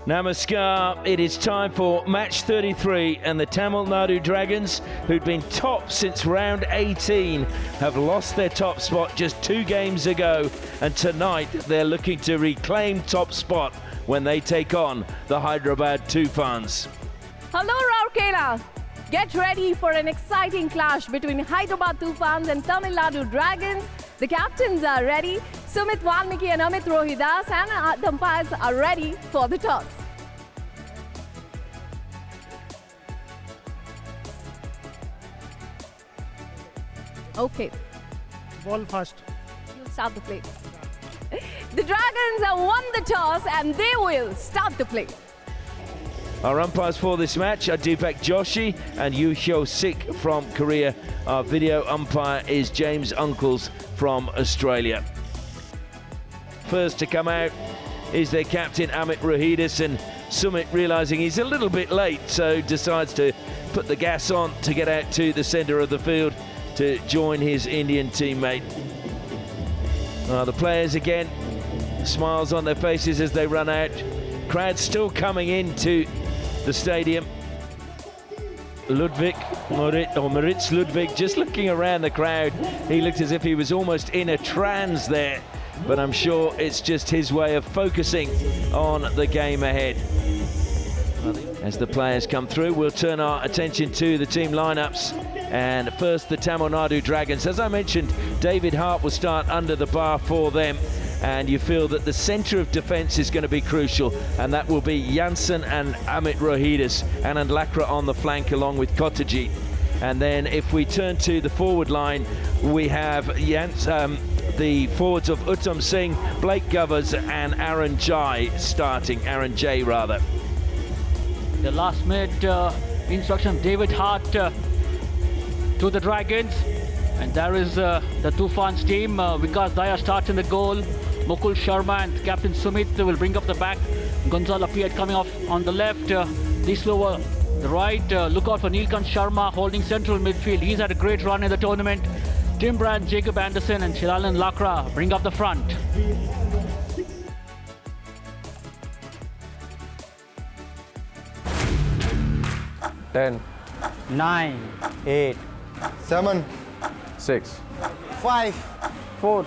Namaskar, it is time for match 33 and the Tamil Nadu Dragons, who'd been top since round 18, have lost their top spot just 2 games ago, and tonight they're looking to reclaim top spot when they take on the Hyderabad Toofans. Hello Rourkela! Get ready for an exciting clash between Hyderabad Toofans and Tamil Nadu Dragons. The captains are ready. Sumit Valmiki and Amit Rohidas and the umpires are ready for the toss. Okay. Ball first. You start the play. The Dragons have won the toss and they will start the play. Our umpires for this match are Deepak Joshi and Yu Hyo Sik from Korea. Our video umpire is James Uncles from Australia. First to come out is their captain Amit Rohidas, and Sumit, realising he's a little bit late, so decides to put the gas on to get out to the centre of the field to join his Indian teammate. The players again, smiles on their faces as they run out. Crowd still coming into the stadium. Moritz Ludwig just looking around the crowd. He looked as if he was almost in a trance there, but I'm sure it's just his way of focusing on the game ahead. As the players come through, we'll turn our attention to the team lineups. And first, the Tamil Nadu Dragons. As I mentioned, David Hart will start under the bar for them. And you feel that the centre of defence is going to be crucial, and that will be Janssen and Amit Rohidas, Anand Lakra on the flank along with Kottaji. And then if we turn to the forward line, we have the forwards of Uttam Singh, Blake Govers and Aaron Jai starting, Aaron J rather. The last minute instruction, David Hart to the Dragons. And there is the Toofans team. Vikas Daya starts in the goal. Mukul Sharma and Captain Sumit will bring up the back. Gonzalo Piet coming off on the left. Dislover the right. Look out for Neelkant Sharma holding central midfield. He's had a great run in the tournament. Tim Brand, Jacob Anderson and Shilalan Lakra bring up the front. Ten, 9, 8, 7, 6, 5, 4,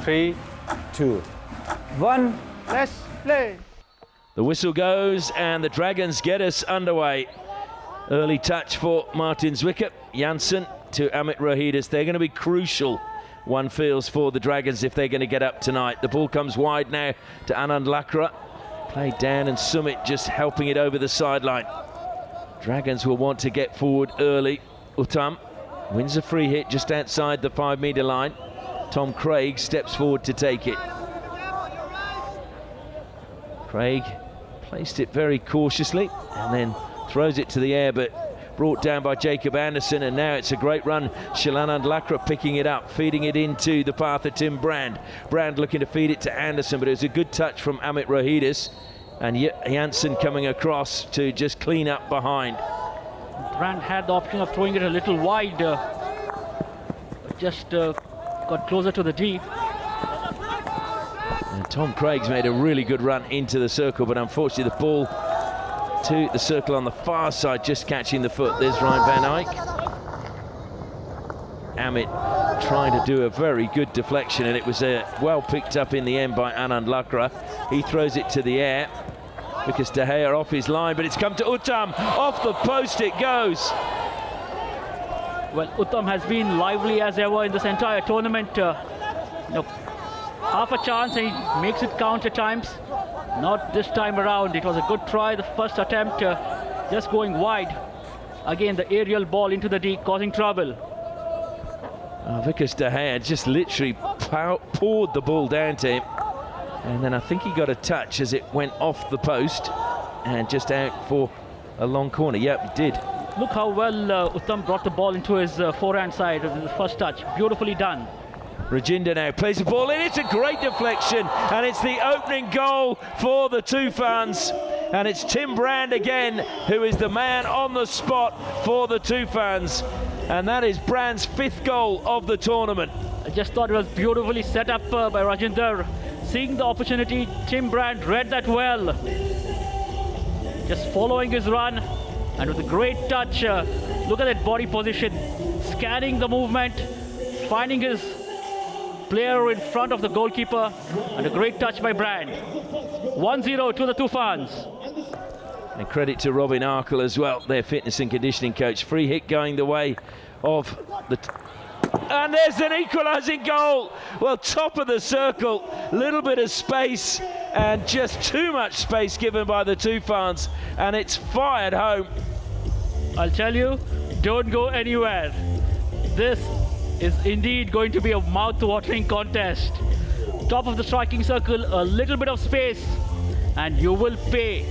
3, 2, 1. Let's play. The whistle goes and the Dragons get us underway. Early touch for Martin Zwickert. Janssen to Amit Rohidas. They're going to be crucial, one feels, for the Dragons if they're going to get up tonight. The ball comes wide now to Anand Lakra. Played down and Sumit just helping it over the sideline. Dragons will want to get forward early. Uttam wins a free hit just outside the 5-metre line. Tom Craig steps forward to take it. Craig placed it very cautiously and then throws it to the air, but brought down by Jacob Anderson, and now it's a great run. Shilanand Lakra picking it up, feeding it into the path of Tim Brand. Brand looking to feed it to Anderson, but it was a good touch from Amit Rohidas, and Janssen coming across to just clean up behind. Brand had the option of throwing it a little wide, but just got closer to the deep. And Tom Craig's made a really good run into the circle, but unfortunately the ball to the circle on the far side, just catching the foot. There's Ryan Van Eyck. Amit trying to do a very good deflection, and it was well picked up in the end by Anand Lakra. He throws it to the air because De Gea off his line, but it's come to Uttam. Off the post it goes. Well, Uttam has been lively as ever in this entire tournament. Half a chance and he makes it count at times. Not this time around. It was a good try, the first attempt, just going wide. Again, the aerial ball into the deep, causing trouble. Vikas De Gea just literally poured the ball down to him. And then I think he got a touch as it went off the post and just out for a long corner. Yep, he did. Look how well Uttam brought the ball into his forehand side of the first touch. Beautifully done. Rajinder now plays the ball in. It's a great deflection, and it's the opening goal for the Toofans. And it's Tim Brand again who is the man on the spot for the Toofans. And that is Brand's 5th goal of the tournament. I just thought it was beautifully set up by Rajinder. Seeing the opportunity, Tim Brand read that well. just following his run, and with a great touch. Look at that body position, scanning the movement, finding his player in front of the goalkeeper, and a great touch by Brand. 1-0 to the Toofans. And credit to Robin Arkle as well, their fitness and conditioning coach. Free hit going the way of the... And there's an equalising goal. Well, top of the circle, little bit of space, and just too much space given by the Toofans, and it's fired home. I'll tell you, don't go anywhere. This is indeed going to be a mouth-watering contest. Top of the striking circle, a little bit of space, and you will pay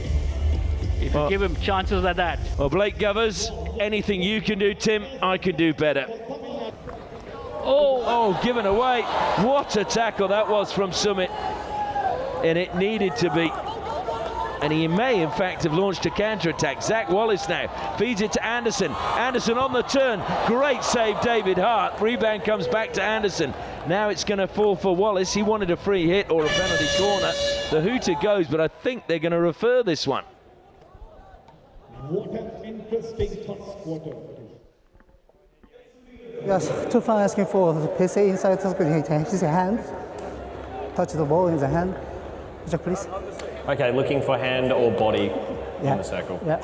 if you give him chances like that. Well, Blake Govers, anything you can do, Tim, I can do better. Oh, given away. What a tackle that was from Sumit. And it needed to be. And he may, in fact, have launched a counter-attack. Zach Wallace now feeds it to Anderson. Anderson on the turn. Great save, David Hart. Rebound comes back to Anderson. Now it's going to fall for Wallace. He wanted a free hit or a penalty corner. The hooter goes, but I think they're going to refer this one. What an interesting first quarter. Yes, Toofan asking for the PC inside his hand. Touch the ball in the hand. Check, please. Okay, looking for hand or body in the circle. Yeah.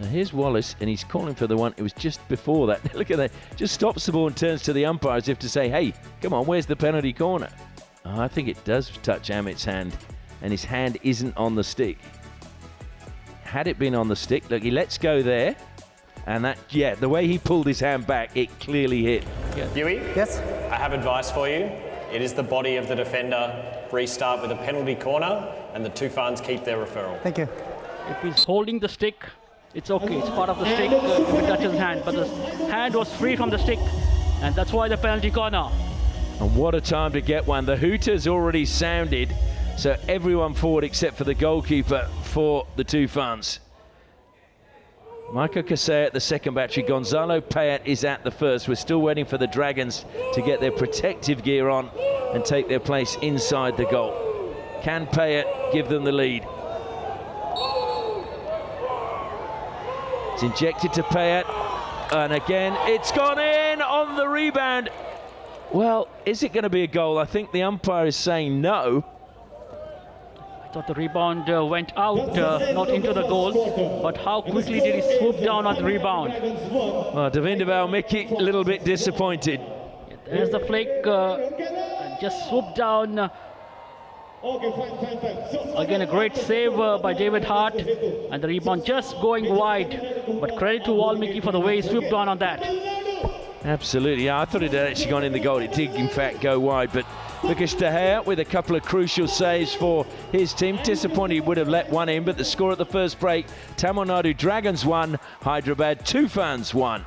Now here's Wallace, and he's calling for the one. It was just before that. Look at that. Just stops the ball and turns to the umpire as if to say, hey, come on, where's the penalty corner? Oh, I think it does touch Amit's hand, and his hand isn't on the stick. Had it been on the stick, look, he lets go there. And that, yeah, the way he pulled his hand back, it clearly hit. Yeah. Huey? Yes? I have advice for you. It is the body of the defender. Restart with a penalty corner, and the Toofans keep their referral. Thank you. If he's holding the stick, it's okay. It's part of the stick if it touches his hand. But the hand was free from the stick, and that's why the penalty corner. And what a time to get one. The hooter's already sounded, so everyone forward except for the goalkeeper for the Toofans. Michael Kasey at the second battery. Gonzalo Payet is at the first. We're still waiting for the Dragons to get their protective gear on and take their place inside the goal. Can Payet give them the lead? It's injected to Payet, and again it's gone in on the rebound. Well, is it going to be a goal? I think the umpire is saying no. I thought the rebound went out, not into the goal, but how quickly did he swoop down on the rebound? Well, Davinder Valmiki a little bit disappointed. There's the flick, just swooped down. Again, a great save by David Hart, and the rebound just going wide. But credit to Valmiki for the way he swooped down on that. Absolutely, yeah, I thought it had actually gone in the goal. It did, in fact, go wide, but Lucas De Gea with a couple of crucial saves for his team. Disappointed he would have let one in, but the score at the first break, Tamil Nadu Dragons 1, Hyderabad Toofans 1.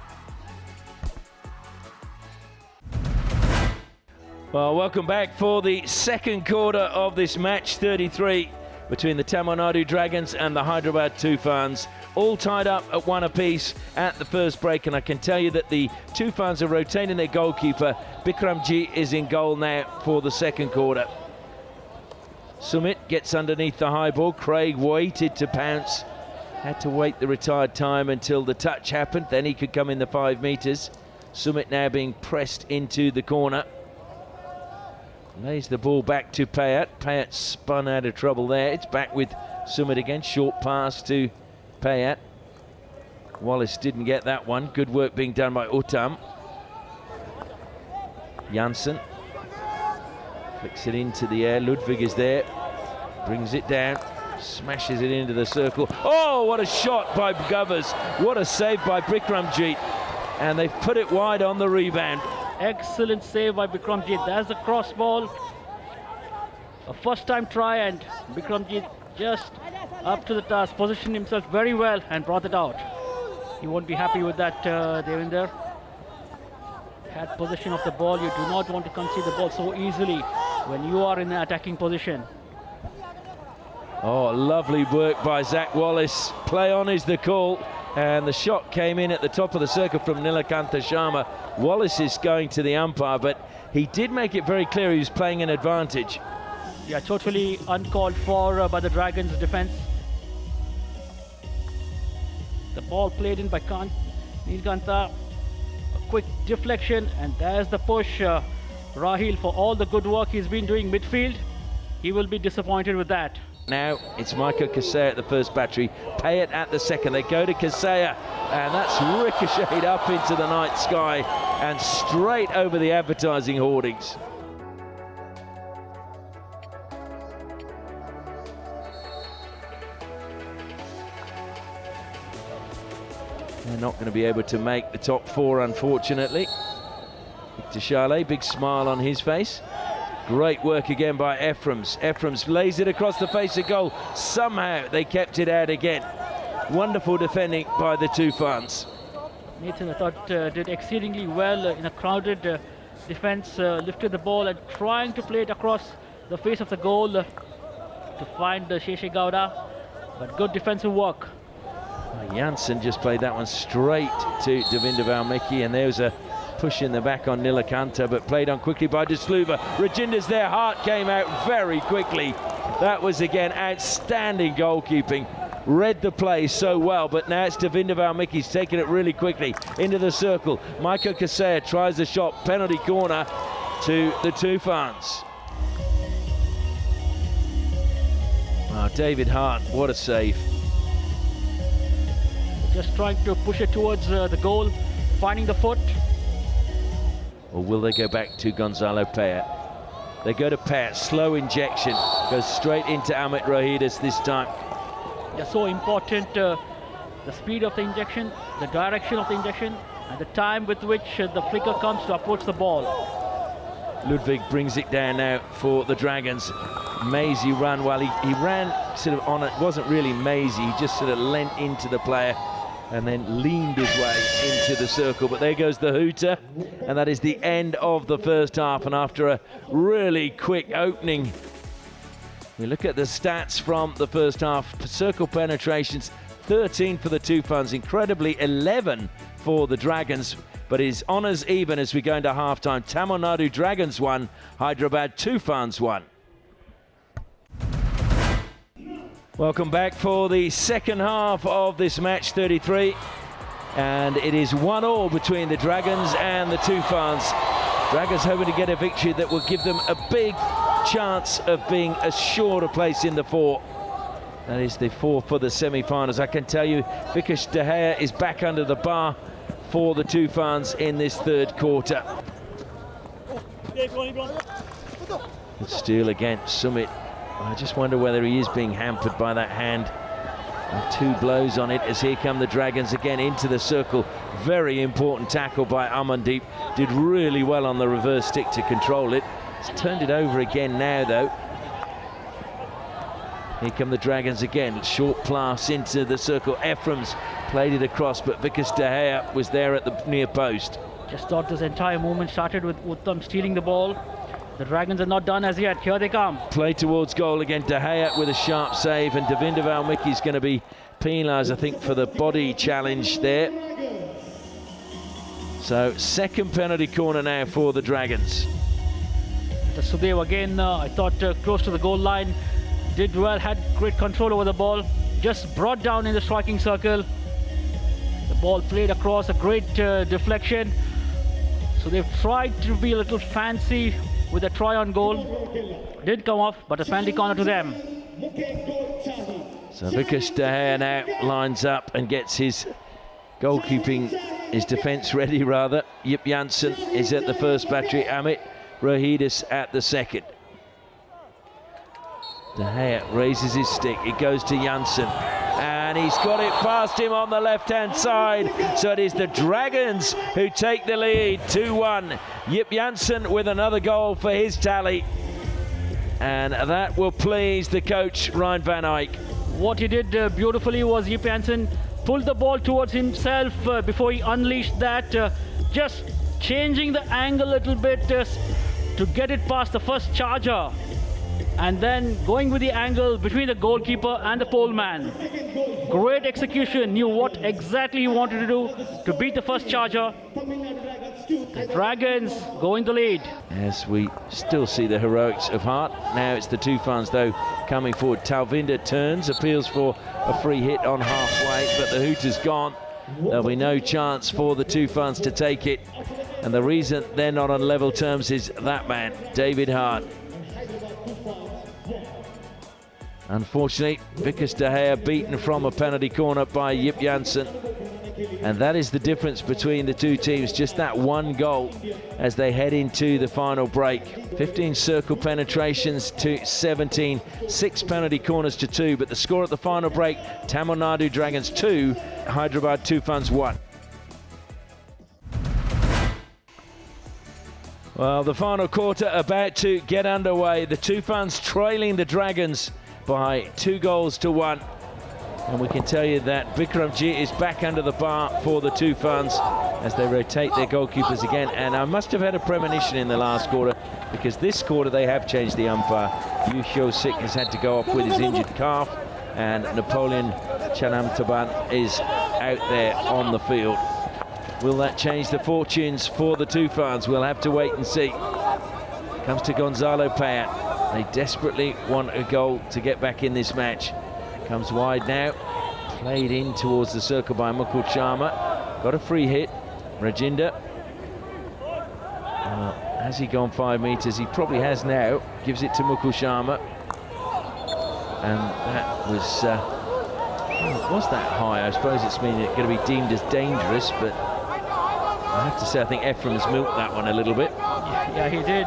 Well, welcome back for the second quarter of this match 33 between the Tamil Nadu Dragons and the Hyderabad Toofans. All tied up at one apiece at the first break, and I can tell you that the Toofans are rotating their goalkeeper. Bikramjit is in goal now for the second quarter. Sumit gets underneath the high ball. Craig waited to pounce. Had to wait the retired time until the touch happened. Then he could come in the 5 metres. Sumit now being pressed into the corner. Lays the ball back to Payet. Payet spun out of trouble there. It's back with Sumit again. Short pass to Payet. Wallace didn't get that one. Good work being done by Uttam. Janssen flicks it into the air. Ludwig is there. Brings it down. Smashes it into the circle. Oh, what a shot by Govers. What a save by Bikramjit. And they've put it wide on the rebound. Excellent save by Bikramjit. There's the cross ball. A first time try, and Bikramjit just up to the task, positioned himself very well and brought it out. He won't be happy with that, Devinder. Had possession of the ball. You do not want to concede the ball so easily when you are in an attacking position. Oh, lovely work by Zach Wallace. Play on is the call. And the shot came in at the top of the circle from Nilakantha Sharma. Wallace is going to the umpire, but he did make it very clear he was playing an advantage. Yeah, totally uncalled for by the Dragons defense. The ball played in by Neelkanta. A quick deflection, and there's the push. Rahil, for all the good work he's been doing midfield, he will be disappointed with that. Now it's Michael Kasea at the first battery, Payet at the second. They go to Kasea, and that's ricocheted up into the night sky and straight over the advertising hoardings. They're not going to be able to make the top four, unfortunately. Victor Chalet, big smile on his face. Great work again by Ephraim's. Ephraim's lays it across the face of goal. Somehow they kept it out again. Wonderful defending by the Toofans. Nathan, I thought, did exceedingly well in a crowded defense. Lifted the ball and trying to play it across the face of the goal to find Sheshe Gowda. But good defensive work. Janssen just played that one straight to Devinder Valmiki, and there's a push in the back on Nilakanta, but played on quickly by De Sluva. Rajinder's there, Hart came out very quickly. That was again outstanding goalkeeping. Read the play so well, but now it's Devinder Valmiki's taking it really quickly into the circle. Michael Kasea tries the shot, penalty corner to the Toofans. David Hart, what a save. Just trying to push it towards the goal, finding the foot. Or will they go back to Gonzalo Payet? They go to Payet, slow injection, goes straight into Amit Rohidis this time. They're so important, the speed of the injection, the direction of the injection, and the time with which the flicker comes to approach the ball. Ludwig brings it down now for the Dragons. Mazy run while he ran sort of on it, wasn't really mazy, he just sort of leant into the player and then leaned his way into the circle. But there goes the hooter, and that is the end of the first half. And after a really quick opening, we look at the stats from the first half. Circle penetrations, 13 for the Toofans, incredibly 11 for the Dragons. But is honours even as we go into half-time. Tamil Nadu Dragons 1, Hyderabad Toofans 1. Welcome back for the second half of this match 33, and it is 1-1 between the Dragons and the Toofans. Dragons hoping to get a victory that will give them a big chance of being assured a place in the four. That is the four for the semi-finals. I can tell you Vikesh De Gea is back under the bar for the Toofans in this third quarter. Good steal against Sumit. I just wonder whether he is being hampered by that hand. And two blows on it as here come the Dragons again into the circle. Very important tackle by Amandeep. Did really well on the reverse stick to control it. He's turned it over again now though. Here come the Dragons again. Short pass into the circle. Ephraim's played it across, but Vikesh De Gea was there at the near post. Just thought this entire movement started with them stealing the ball. The Dragons are not done as yet. Here they come. Play towards goal again. De Gea with a sharp save, and Devinder Valmiki is going to be penalised, I think, for the body challenge there. So second penalty corner now for the Dragons. Sudev again, I thought close to the goal line. Did well, had great control over the ball. Just brought down in the striking circle. The ball played across, a great deflection. So they've tried to be a little fancy with a try on goal. Did come off, but a penalty corner to them. So Vikesh De Gea now lines up and gets his goalkeeping, his defence ready rather. Yip Janssen is at the first battery, Amit Rohidis at the second. De Gea raises his stick, it goes to Janssen, and he's got it past him on the left-hand side. So it is the Dragons who take the lead, 2-1. Yip Janssen with another goal for his tally, and that will please the coach, Ryan van Eyck. What he did beautifully was Yip Janssen pulled the ball towards himself before he unleashed that, just changing the angle a little bit to get it past the first charger, and then going with the angle between the goalkeeper and the pole man. Great execution, knew what exactly he wanted to do to beat the first charger. The Dragons go in the lead. As we still see the heroics of Hart. Now it's the Toofans though coming forward. Talvinder turns, appeals for a free hit on halfway, but the hoot is gone. There'll be no chance for the Toofans to take it. And the reason they're not on level terms is that man, David Hart. Unfortunately, Vikas De Gea beaten from a penalty corner by Jip Janssen. And that is the difference between the two teams, just that one goal as they head into the final break. 15 circle penetrations to 17, 6 penalty corners to 2, but the score at the final break, Tamil Nadu Dragons 2, Hyderabad Toofans 1. Well, the final quarter about to get underway. The Toofans trailing the Dragons by 2 goals to 1. And we can tell you that Bikramjit is back under the bar for the Toofans as they rotate their goalkeepers again. And I must have had a premonition in the last quarter, because this quarter they have changed the umpire. Yushio Sik has had to go off with his injured calf, and Napoleon Chanamtaban is out there on the field. Will that change the fortunes for the Toofans? We'll have to wait and see. Comes to Gonzalo Payat. They desperately want a goal to get back in this match. Comes wide now, played in towards the circle by Mukul Sharma. Got a free hit, Rajinder. Has he gone 5 meters? He probably has now. Gives it to Mukul Sharma. And that was that high? I suppose it's going to be deemed as dangerous, but I have to say I think Ephraim's milked that one a little bit. Yeah, he did.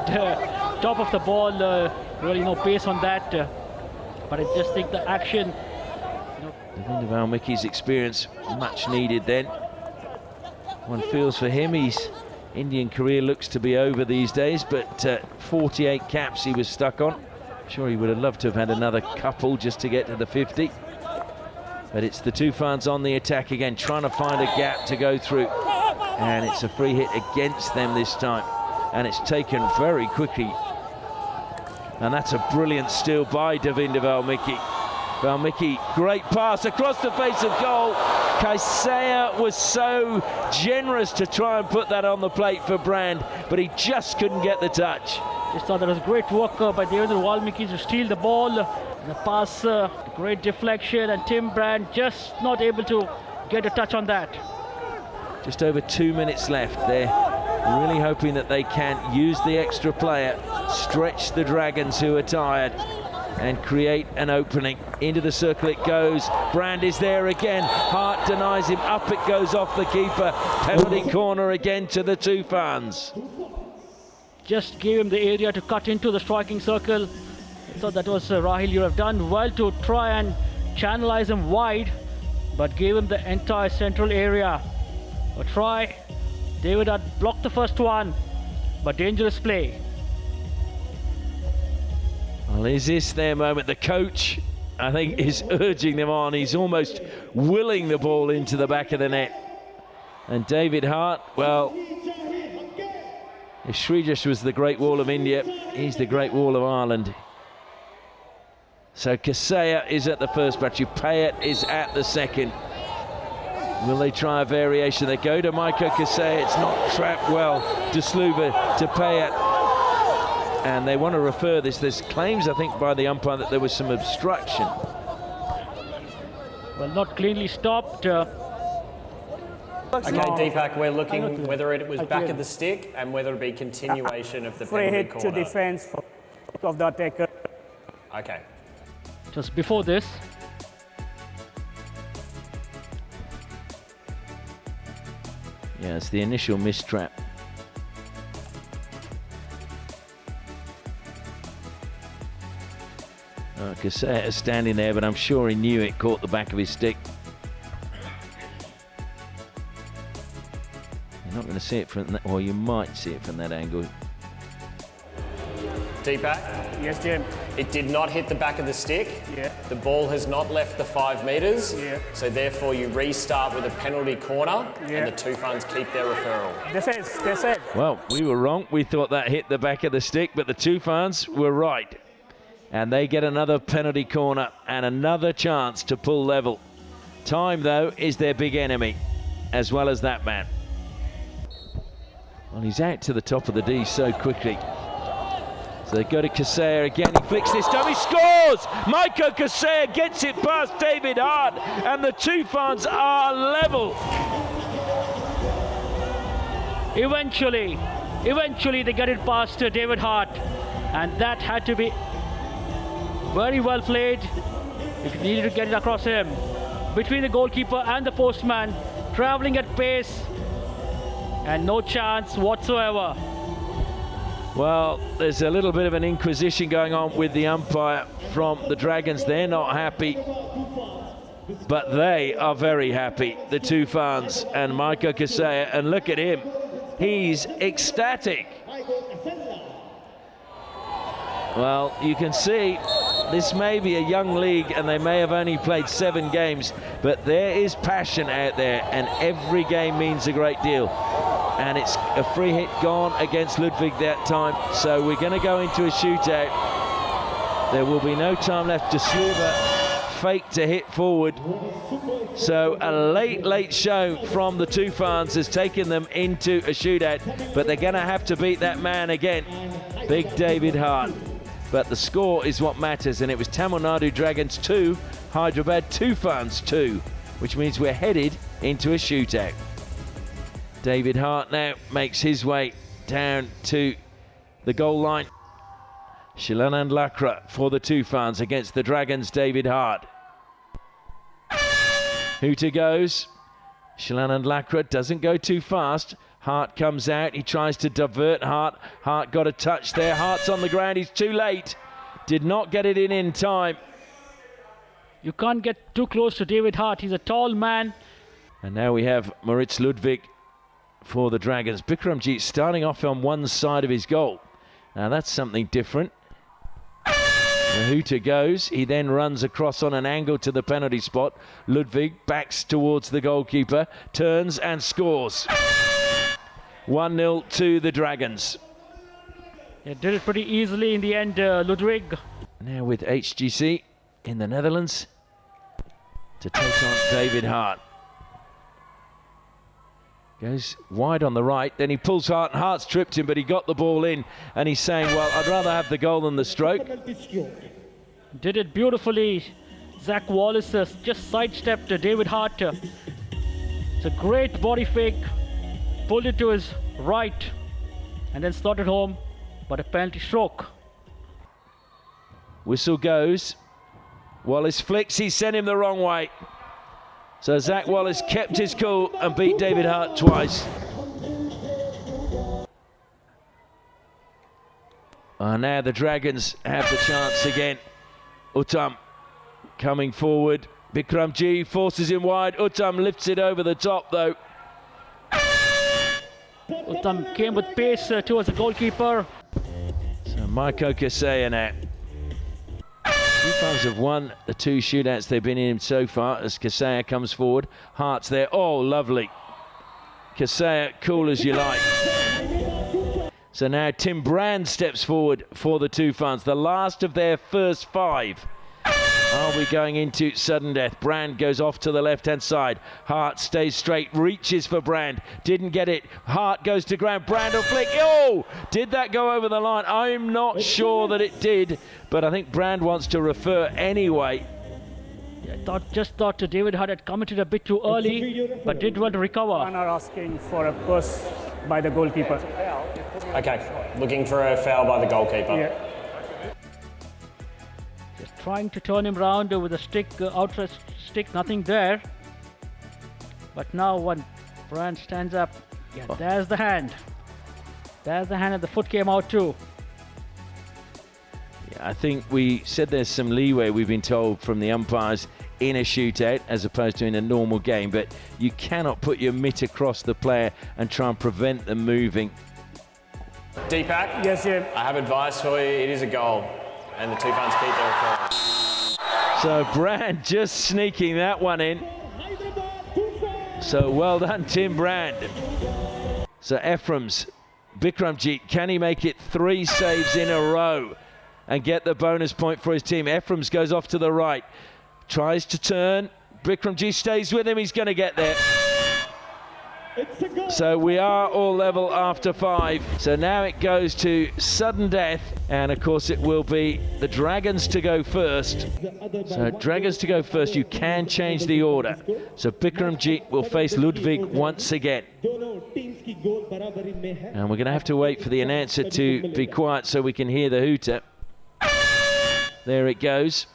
Top of the ball, really no pace on that. But I just think the action. Davinder Valmiki's experience much needed then. One feels for him. His Indian career looks to be over these days, but 48 caps he was stuck on. I'm sure he would have loved to have had another couple just to get to the 50. But it's the Toofans on the attack again, trying to find a gap to go through. And it's a free hit against them this time. And it's taken very quickly. And that's a brilliant steal by Davinder Valmiki. Valmiki, great pass across the face of goal. Kaisea was so generous to try and put that on the plate for Brand, but he just couldn't get the touch. Just thought that was great work by Davinder Valmiki to steal the ball. The pass, great deflection, and Tim Brand just not able to get a touch on that. Just over 2 minutes left. They're really hoping that they can use the extra player, stretch the Dragons who are tired, and create an opening. Into the circle it goes. Brand is there again. Hart denies him. Up it goes off the keeper. Penalty corner again to the Toofans. Just gave him the area to cut into the striking circle. I thought that was Rahil. You have done well to try and channelize him wide, but gave him the entire central area. A try. David had blocked the first one, but dangerous play. Well, is this their moment? The coach, I think, is urging them on. He's almost willing the ball into the back of the net. And David Hart, well, if Srijesh was the Great Wall of India, he's the Great Wall of Ireland. So Kaseya is at the first battery, Payat is at the second. Will they try a variation? They go to Maiko Kaseya, it's not trapped well. Desluva to Payat. And they want to refer this. There's claims, I think, by the umpire that there was some obstruction. Well, not cleanly stopped. Okay, Deepak, we're looking whether it was back of the stick and whether it be continuation of the penalty corner. Free hit to defense of the attacker. Okay. Just before this. Yeah, it's the initial mistrap. Kaseya is standing there, but I'm sure he knew it caught the back of his stick. You're not going to see it from that, or you might see it from that angle. Deepak? Yes, Jim. It did not hit the back of the stick. Yeah. The ball has not left the 5 metres. Yeah. So therefore you restart with a penalty corner, Yeah. and the Toofans keep their referral. They said. Well, we were wrong. We thought that hit the back of the stick, but the Toofans were right. And they get another penalty corner and another chance to pull level. Time, though, is their big enemy, as well as that man. Well, he's out to the top of the D so quickly. So they go to Kasea again. He flicks this time. He scores! Maiko Kasea gets it past David Hart, and the Toofans are level. Eventually they get it past David Hart, and that had to be very well played. He needed to get it across him. Between the goalkeeper and the postman, traveling at pace, and no chance whatsoever. Well, there's a little bit of an inquisition going on with the umpire from the Dragons. They're not happy, but they are very happy, the Toofans and Maiko Kasea, and look at him. He's ecstatic. Well, you can see this may be a young league and they may have only played 7 games, but there is passion out there, and every game means a great deal. And it's a free hit gone against Ludwig that time, so we're going to go into a shootout. There will be no time left. De Sluva fake to hit forward. So a late show from the Toofans has taken them into a shootout, but they're going to have to beat that man again, Big David Hart. But the score is what matters, and it was Tamil Nadu Dragons 2, Hyderabad Toofans 2, which means we're headed into a shootout. David Hart now makes his way down to the goal line. Shilanand Lakra for the Toofans against the Dragons' David Hart. Hooter goes. Shilanand Lakra doesn't go too fast. Hart comes out. He tries to divert Hart. Hart got a touch there. Hart's on the ground. He's too late. Did not get it in time. You can't get too close to David Hart. He's a tall man. And now we have Moritz Ludwig for the Dragons. Bikramjit starting off on one side of his goal. Now that's something different. The hooter goes. He then runs across on an angle to the penalty spot. Ludwig backs towards the goalkeeper, turns and scores. 1-0 to the Dragons. He did it pretty easily in the end, Ludwig. Now with HGC in the Netherlands to take on David Hart. Goes wide on the right, then he pulls Hart, and Hart's tripped him, but he got the ball in, and he's saying, well, I'd rather have the goal than the stroke. Did it beautifully. Zach Wallace just sidestepped David Hart. It's a great body fake, pulled it to his right, and then slotted home, but a penalty stroke. Whistle goes. Wallace flicks, he sent him the wrong way. So Zach Wallace kept his cool and beat David Hart twice. Now the Dragons have the chance again. Uttam coming forward. Bikramjit forces him wide. Uttam lifts it over the top though. Uttam came with pace towards the goalkeeper. So Maiko Kasea now. Toofans have won the 2 shootouts they've been in so far as Kasea comes forward. Hart's there. Oh, lovely. Kasea, cool as you like. So now Tim Brand steps forward for the Toofans, the last of their first 5. Are we going into sudden death? Brand goes off to the left-hand side. Hart stays straight, reaches for Brand. Didn't get it. Hart goes to ground. Brand will flick. Oh! Did that go over the line? I'm not sure that it did, but I think Brand wants to refer anyway. I just thought David Hart had committed a bit too early, but did well to recover. Are asking for a push by the goalkeeper. Okay, looking for a foul by the goalkeeper. Yeah. Just trying to turn him round with a stick, outstretched stick, nothing there. But now when Brand stands up, yeah, there's the hand. There's the hand, and the foot came out too. Yeah, I think we said there's some leeway, we've been told, from the umpires in a shootout as opposed to in a normal game, but you cannot put your mitt across the player and try and prevent them moving. Deepak? Yes, Jim. I have advice for you. It is a goal, and the Toofans keep their referral. So Brand just sneaking that one in. So well done, Tim Brand. So Ephraim's Bikramjit, can he make it 3 saves in a row and get the bonus point for his team? Ephraim's goes off to the right, tries to turn. Bikramjit stays with him, he's going to get there. So we are all level after 5. So now it goes to sudden death, and of course it will be the Dragons to go first. So Dragons to go first, you can change the order. So Bikramjit will face Ludwig once again. And we're going to have to wait for the announcer to be quiet so we can hear the hooter. There it goes.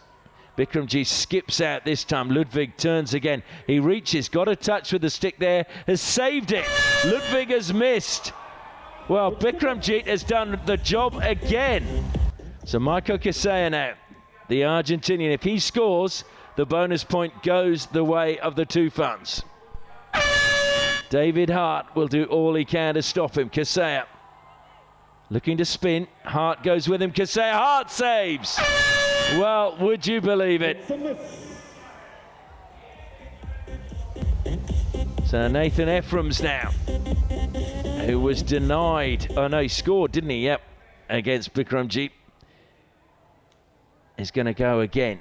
Bikramjit skips out this time. Ludwig turns again. He reaches, got a touch with the stick there, has saved it. Ludwig has missed. Well, Bikramjit has done the job again. So Michael Kasea now, the Argentinian, if he scores, the bonus point goes the way of the Toofans. David Hart will do all he can to stop him. Kasea looking to spin. Hart goes with him. Kasea, Hart saves. Well, would you believe it? So Nathan Ephraim's now, who was denied. Oh no, he scored, didn't he? Yep, against Bikramjit. Is going to go again.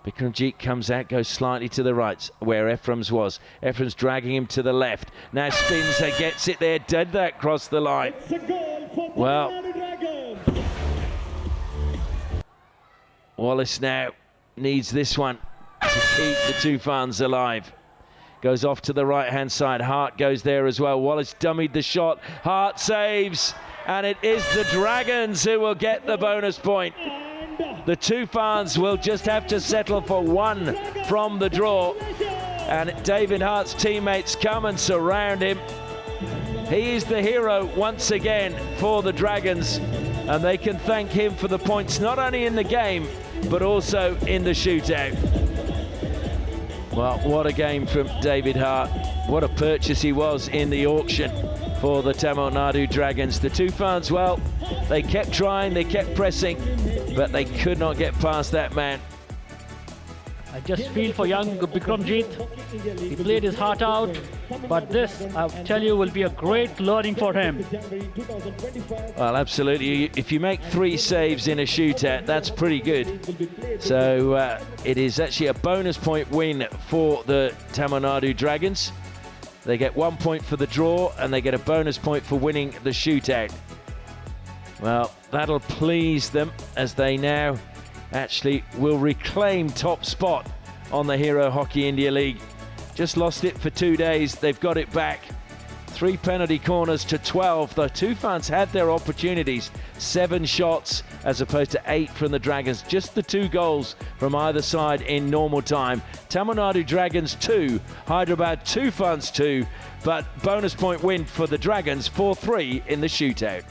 Bikramjit comes out, goes slightly to the right, where Ephraim's was. Ephraim's dragging him to the left. Now spins, gets it there, did that cross the line? Well, Wallace now needs this one to keep the Toofans alive. Goes off to the right-hand side. Hart goes there as well. Wallace dummied the shot. Hart saves, and it is the Dragons who will get the bonus point. The Toofans will just have to settle for 1 from the draw, and David Hart's teammates come and surround him. He is the hero once again for the Dragons, and they can thank him for the points not only in the game but also in the shootout. Well, what a game from David Hart. What a purchase he was in the auction for the Tamil Nadu Dragons. The Toofans, well, they kept trying, they kept pressing, but they could not get past that man. I just feel for young Bikramjit. He played his heart out, but this, I'll tell you, will be a great learning for him. Well, absolutely. If you make 3 saves in a shootout, that's pretty good. So it is actually a bonus point win for the Tamil Nadu Dragons. They get 1 point for the draw, and they get a bonus point for winning the shootout. Well, that'll please them, as they now actually will reclaim top spot on the Hero Hockey India League. Just lost it for 2 days. They've got it back. 3 penalty corners to 12. The Toofans had their opportunities. 7 shots as opposed to 8 from the Dragons. Just the 2 goals from either side in normal time. Tamil Nadu Dragons 2, Hyderabad Toofans 2, but bonus point win for the Dragons 4-3 in the shootout.